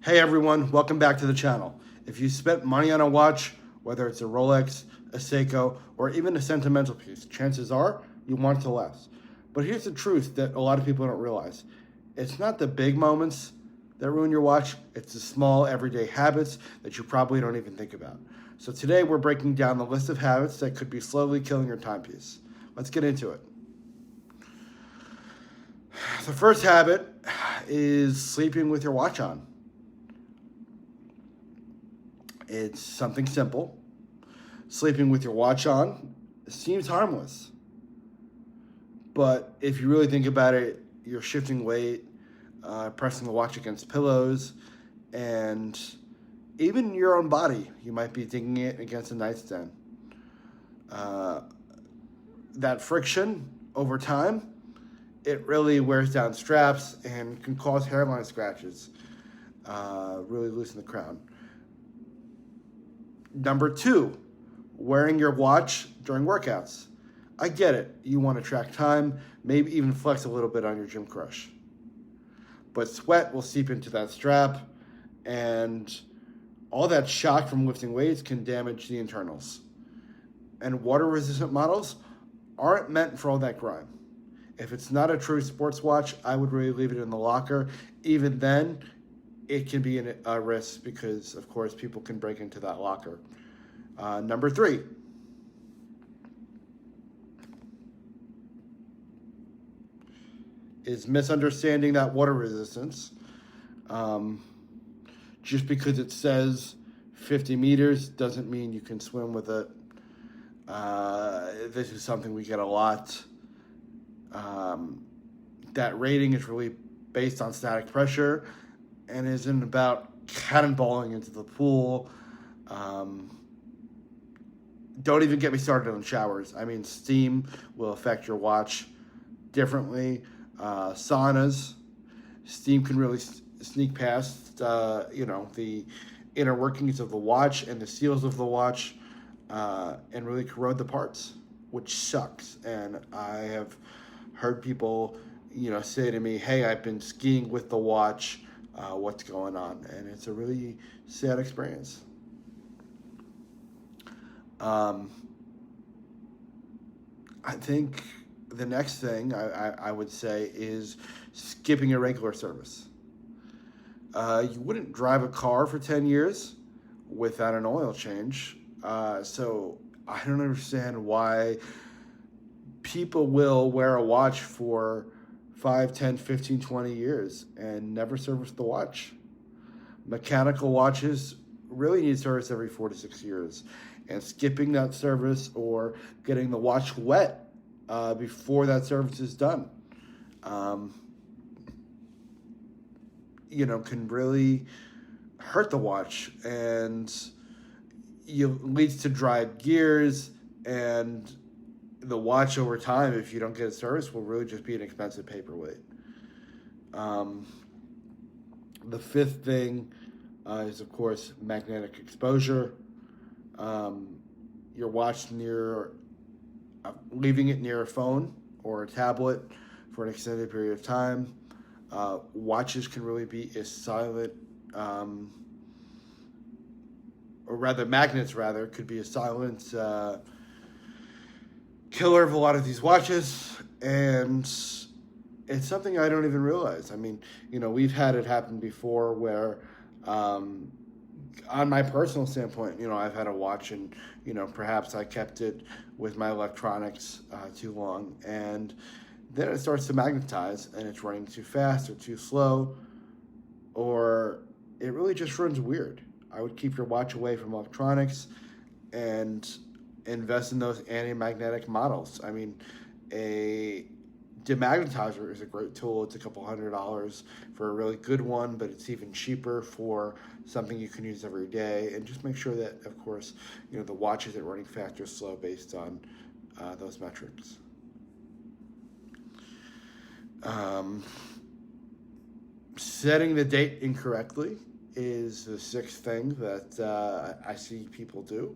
Hey everyone, welcome back to the channel. If you spent money on a watch, whether it's a Rolex, a Seiko, or even a sentimental piece, chances are you want it to last. But here's the truth that a lot of people don't realize. It's not the big moments that ruin your watch, it's the small everyday habits that you probably don't even think about. So today we're breaking down the list of habits that could be slowly killing your timepiece. Let's get into it. The first habit is sleeping with your watch on. It's something simple. Sleeping with your watch on seems harmless. But if you really think about it, you're shifting weight, pressing the watch against pillows, and even your own body. You might be digging it against a nightstand. That friction over time, it really wears down straps and can cause hairline scratches, really loosen the crown. Number 2, wearing your watch during workouts. I get it. You want to track time, maybe even flex a little bit on your gym crush. But sweat will seep into that strap, and all that shock from lifting weights can damage the internals. And water-resistant models aren't meant for all that grime. If it's not a true sports watch, I would really leave it in the locker. Even then, it can be a risk because, of course, people can break into that locker. Number 3. Is misunderstanding that water resistance. Just because it says 50 meters doesn't mean you can swim with it. This is something we get a lot. That rating is really based on static pressure and isn't about cannonballing into the pool. Don't even get me started on showers. I mean, steam will affect your watch differently. Saunas, steam can really sneak past, the inner workings of the watch and the seals of the watch, and really corrode the parts, which sucks. And I have heard people, say to me, "Hey, I've been skiing with the watch. What's going on?" And it's a really sad experience. I think the next thing I would say is skipping a regular service. You wouldn't drive a car for 10 years without an oil change. So I don't understand why people will wear a watch for 5, 10, 15, 20 years and never service the watch. Mechanical watches really need service every 4 to 6 years. And skipping that service or getting the watch wet before that service is done, can really hurt the watch, and leads to dry gears, and the watch over time, if you don't get a service, will really just be an expensive paperweight. The fifth thing is, of course, magnetic exposure. Your watch leaving it near a phone or a tablet for an extended period of time. Watches can really be a silent, magnets could be a silent killer of a lot of these watches. And it's something I don't even realize. I mean, we've had it happen before where, on my personal standpoint, I've had a watch and, perhaps I kept it with my electronics too long, and then it starts to magnetize and it's running too fast or too slow, or it really just runs weird. I would keep your watch away from electronics and invest in those anti-magnetic models. I mean, a demagnetizer is a great tool. It's a couple $100 for a really good one, but it's even cheaper for something you can use every day. And just make sure that, of course, the watch isn't running fast or slow based on those metrics. Setting the date incorrectly is the sixth thing that I see people do.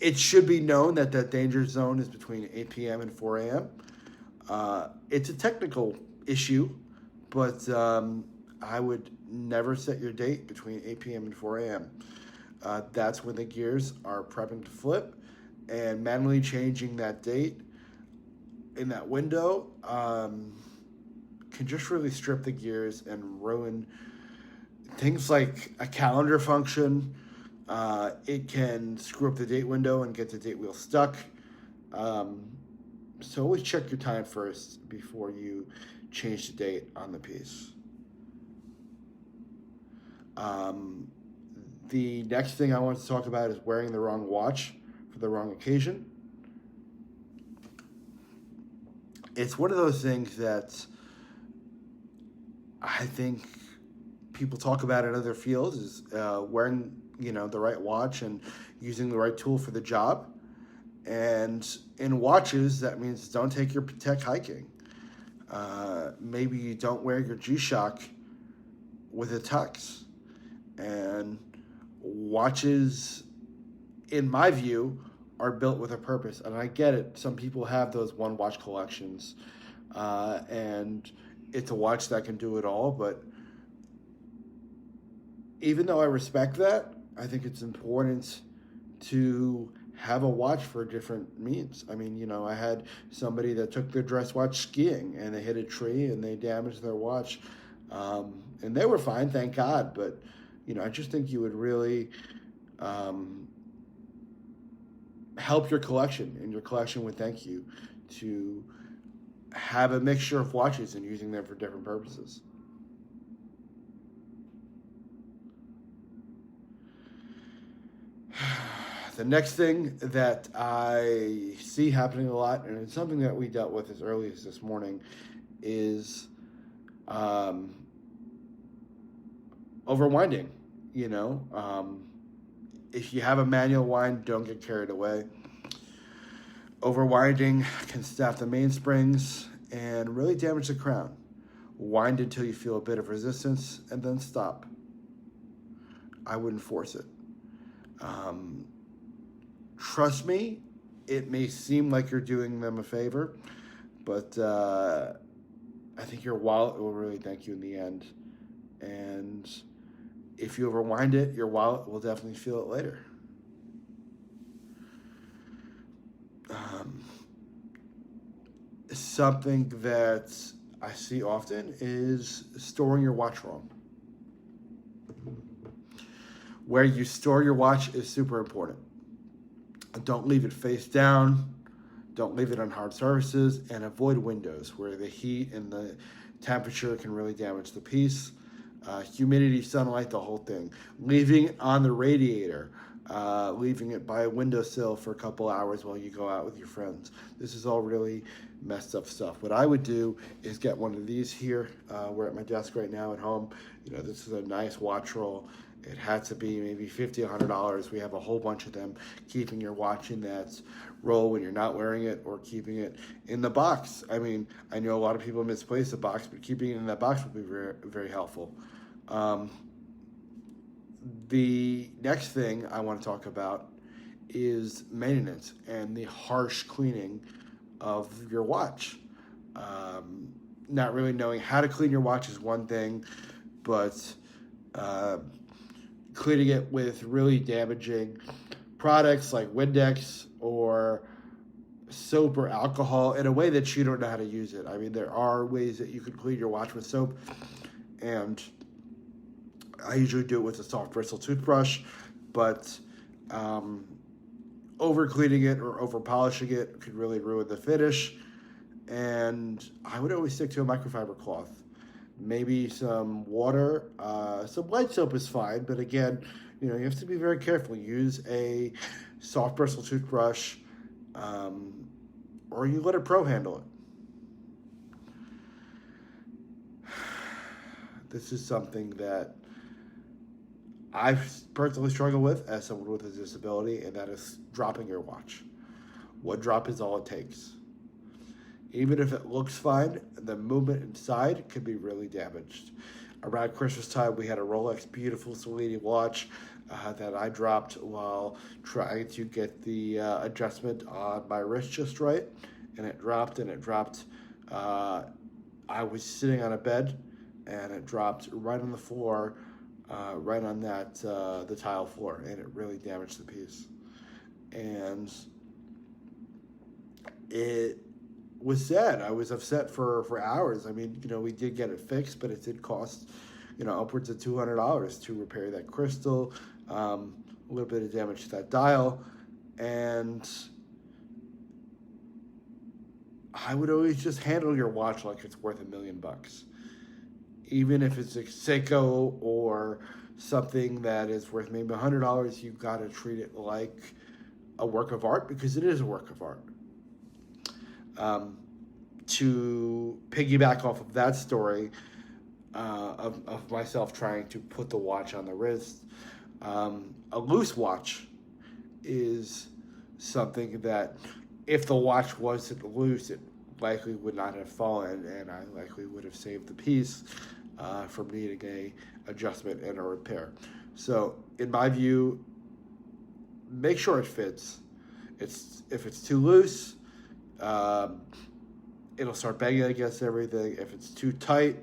It should be known that that danger zone is between 8 p.m. and 4 a.m. It's a technical issue, but I would never set your date between 8 p.m. and 4 a.m. That's when the gears are prepping to flip, and manually changing that date in that window can just really strip the gears and ruin things like a calendar function. It can screw up the date window and get the date wheel stuck. So always check your time first before you change the date on the piece. The next thing I want to talk about is wearing the wrong watch for the wrong occasion. It's one of those things that I think people talk about in other fields is wearing, the right watch and using the right tool for the job. And in watches, that means don't take your Patek hiking. Maybe you don't wear your G-Shock with a tux. And watches, in my view, are built with a purpose. And I get it. Some people have those one watch collections. And it's a watch that can do it all. But even though I respect that, I think it's important to have a watch for different means. I mean, I had somebody that took their dress watch skiing and they hit a tree and they damaged their watch. And they were fine, thank God. But, I just think you would really help your collection, and your collection would thank you to have a mixture of watches and using them for different purposes. The next thing that I see happening a lot, and it's something that we dealt with as early as this morning, is overwinding. If you have a manual wind, don't get carried away. Overwinding can staff the mainsprings and really damage the crown. Wind until you feel a bit of resistance and then stop. I wouldn't force it. Trust me, it may seem like you're doing them a favor, but I think your wallet will really thank you in the end. And if you overwind it, your wallet will definitely feel it later. Something that I see often is storing your watch wrong. Where you store your watch is super important. Don't leave it face down. Don't leave it on hard surfaces, and avoid windows where the heat and the temperature can really damage the piece. Humidity, sunlight, the whole thing. Leaving it on the radiator. Leaving it by a windowsill for a couple hours while you go out with your friends. This is all really messed up stuff. What I would do is get one of these here. We're at my desk right now at home. This is a nice watch roll. It had to be maybe $50, $100. We have a whole bunch of them. Keeping your watch in that roll when you're not wearing it, or keeping it in the box. I mean, I know a lot of people misplace the box, but keeping it in that box would be very, very helpful. The next thing I want to talk about is maintenance and the harsh cleaning of your watch. Not really knowing how to clean your watch is one thing, but cleaning it with really damaging products like Windex or soap or alcohol in a way that you don't know how to use it. I mean, there are ways that you can clean your watch with soap, and I usually do it with a soft bristle toothbrush, but over cleaning it or over polishing it could really ruin the finish. And I would always stick to a microfiber cloth. Maybe some water, some light soap is fine, but again, you have to be very careful. Use a soft bristle toothbrush, or you let a pro handle it. This is something that I've personally struggled with as someone with a disability, and that is dropping your watch. One drop is all it takes. Even if it looks fine, the movement inside could be really damaged. Around Christmas time, we had a Rolex beautiful Cellini watch that I dropped while trying to get the adjustment on my wrist just right, and it dropped I was sitting on a bed, and it dropped right on the floor, right on the tile floor, and it really damaged the piece. And it was sad. I was upset for hours. I mean, we did get it fixed, but it did cost, upwards of $200 to repair that crystal, a little bit of damage to that dial, and I would always just handle your watch like it's worth $1 million. Even if it's a Seiko or something that is worth maybe $100, you've got to treat it like a work of art, because it is a work of art. To piggyback off of that story of myself trying to put the watch on the wrist, a loose watch is something that, if the watch wasn't loose, it likely would not have fallen, and I likely would have saved the piece from needing a adjustment and a repair. So, in my view, make sure it fits. If it's too loose, it'll start banging against everything. If it's too tight,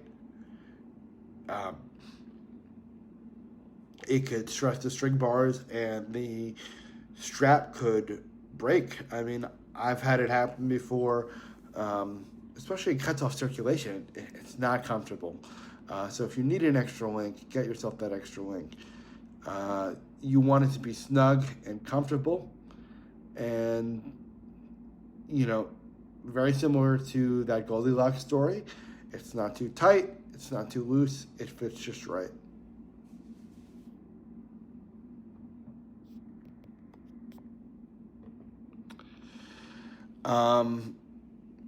it could stress the string bars, and the strap could break. I mean, I've had it happen before, especially it cuts off circulation. It's not comfortable. So if you need an extra link, get yourself that extra link. You want it to be snug and comfortable, and, very similar to that Goldilocks story. It's not too tight, it's not too loose, it fits just right.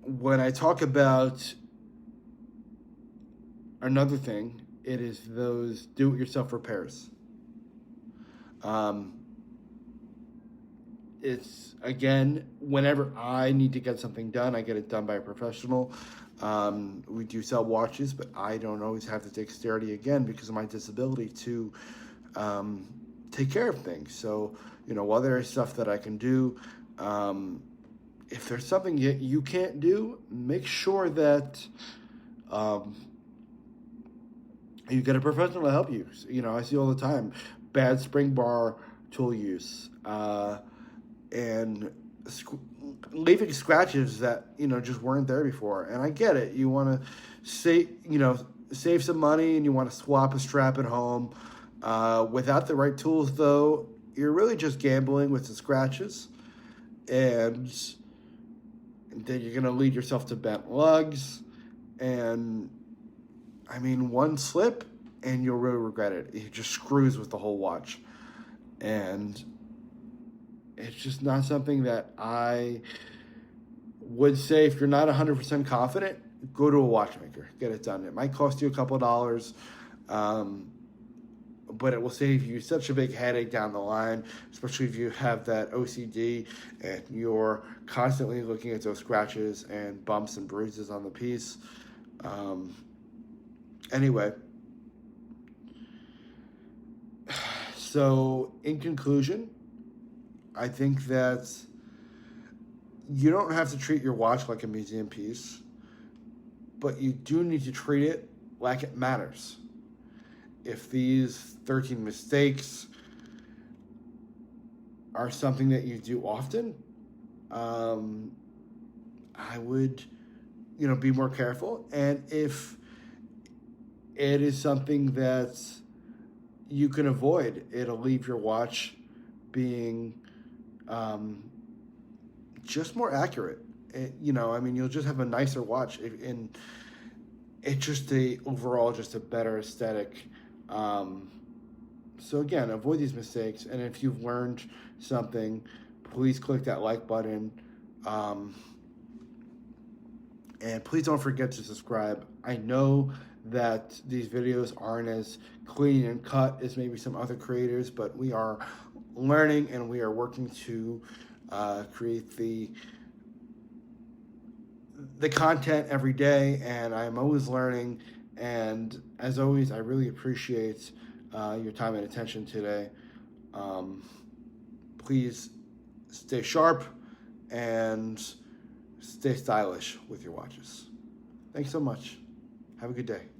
When I talk about another thing, it is those do-it-yourself repairs. It's, again, whenever I need to get something done, I get it done by a professional. We do sell watches, but I don't always have the dexterity, again, because of my disability, to take care of things. So, while there is stuff that I can do, if there's something you can't do, make sure that you get a professional to help you. I see all the time bad spring bar tool use, and leaving scratches that just weren't there before. And I get it. You want to save some money, and you want to swap a strap at home. Without the right tools, though, you're really just gambling with the scratches, and then you're going to lead yourself to bent lugs. And I mean, one slip and you'll really regret it. It just screws with the whole watch. And it's just not something that I would say, if you're not 100% confident, go to a watchmaker. Get it done. It might cost you a couple of dollars, but it will save you such a big headache down the line, especially if you have that OCD and you're constantly looking at those scratches and bumps and bruises on the piece. Anyway, so in conclusion, I think that you don't have to treat your watch like a museum piece, but you do need to treat it like it matters. If these 13 mistakes are something that you do often, I would, be more careful. And if it is something that you can avoid, it'll leave your watch being just more accurate. You'll just have a nicer watch, and it's just overall a better aesthetic. So again, avoid these mistakes. And if you've learned something, please click that like button. And please don't forget to subscribe. I know that these videos aren't as clean and cut as maybe some other creators, but we are learning and we are working to create the content every day, and I'm always learning. And as always, I really appreciate your time and attention today. Please stay sharp and stay stylish with your watches. Thanks so much. Have a good day.